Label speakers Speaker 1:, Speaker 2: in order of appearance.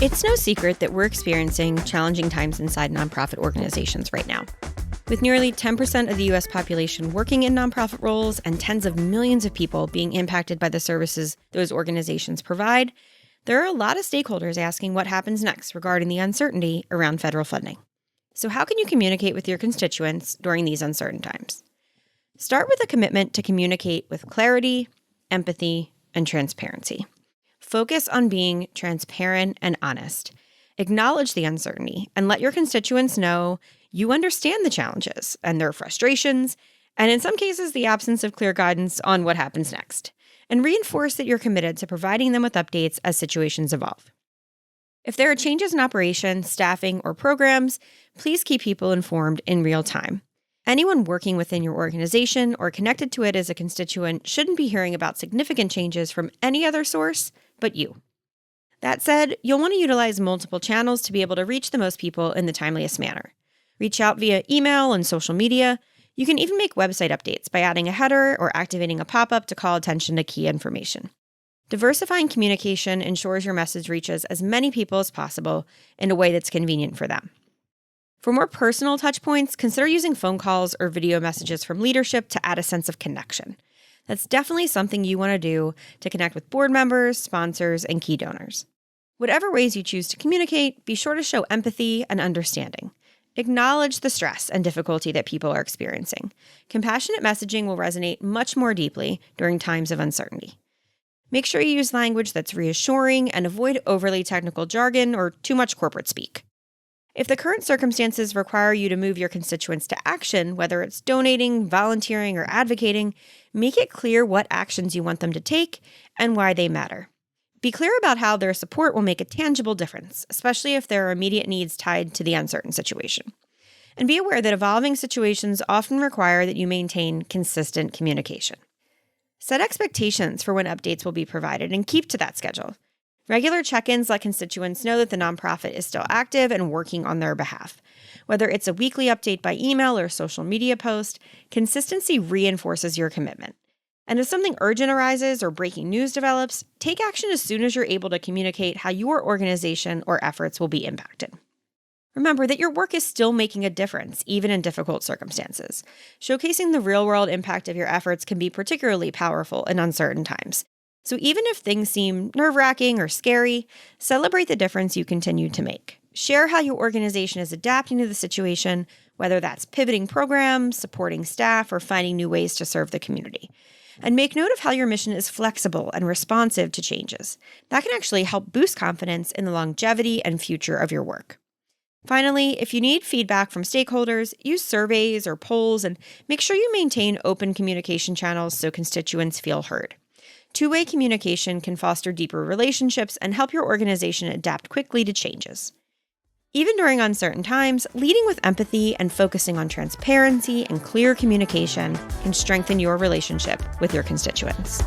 Speaker 1: It's no secret that we're experiencing challenging times inside nonprofit organizations right now. With nearly 10% of the U.S. population working in nonprofit roles and tens of millions of people being impacted by the services those organizations provide, there are a lot of stakeholders asking what happens next regarding the uncertainty around federal funding. So how can you communicate with your constituents during these uncertain times? Start with a commitment to communicate with clarity, empathy, and transparency. Focus on being transparent and honest. Acknowledge the uncertainty and let your constituents know you understand the challenges and their frustrations, and in some cases, the absence of clear guidance on what happens next. And reinforce that you're committed to providing them with updates as situations evolve. If there are changes in operations, staffing, or programs, please keep people informed in real time. Anyone working within your organization or connected to it as a constituent shouldn't be hearing about significant changes from any other source but you. That said, you'll want to utilize multiple channels to be able to reach the most people in the timeliest manner. Reach out via email and social media. You can even make website updates by adding a header or activating a pop-up to call attention to key information. Diversifying communication ensures your message reaches as many people as possible in a way that's convenient for them. For more personal touchpoints, consider using phone calls or video messages from leadership to add a sense of connection. That's definitely something you want to do to connect with board members, sponsors, and key donors. Whatever ways you choose to communicate, be sure to show empathy and understanding. Acknowledge the stress and difficulty that people are experiencing. Compassionate messaging will resonate much more deeply during times of uncertainty. Make sure you use language that's reassuring and avoid overly technical jargon or too much corporate speak. If the current circumstances require you to move your constituents to action, whether it's donating, volunteering, or advocating, make it clear what actions you want them to take and why they matter. Be clear about how their support will make a tangible difference, especially if there are immediate needs tied to the uncertain situation. And be aware that evolving situations often require that you maintain consistent communication. Set expectations for when updates will be provided and keep to that schedule. Regular check-ins let constituents know that the nonprofit is still active and working on their behalf. Whether it's a weekly update by email or social media post, consistency reinforces your commitment. And if something urgent arises or breaking news develops, take action as soon as you're able to communicate how your organization or efforts will be impacted. Remember that your work is still making a difference, even in difficult circumstances. Showcasing the real-world impact of your efforts can be particularly powerful in uncertain times. So even if things seem nerve-wracking or scary, celebrate the difference you continue to make. Share how your organization is adapting to the situation, whether that's pivoting programs, supporting staff, or finding new ways to serve the community. And make note of how your mission is flexible and responsive to changes. That can actually help boost confidence in the longevity and future of your work. Finally, if you need feedback from stakeholders, use surveys or polls and make sure you maintain open communication channels so constituents feel heard. Two-way communication can foster deeper relationships and help your organization adapt quickly to changes. Even during uncertain times, leading with empathy and focusing on transparency and clear communication can strengthen your relationship with your constituents.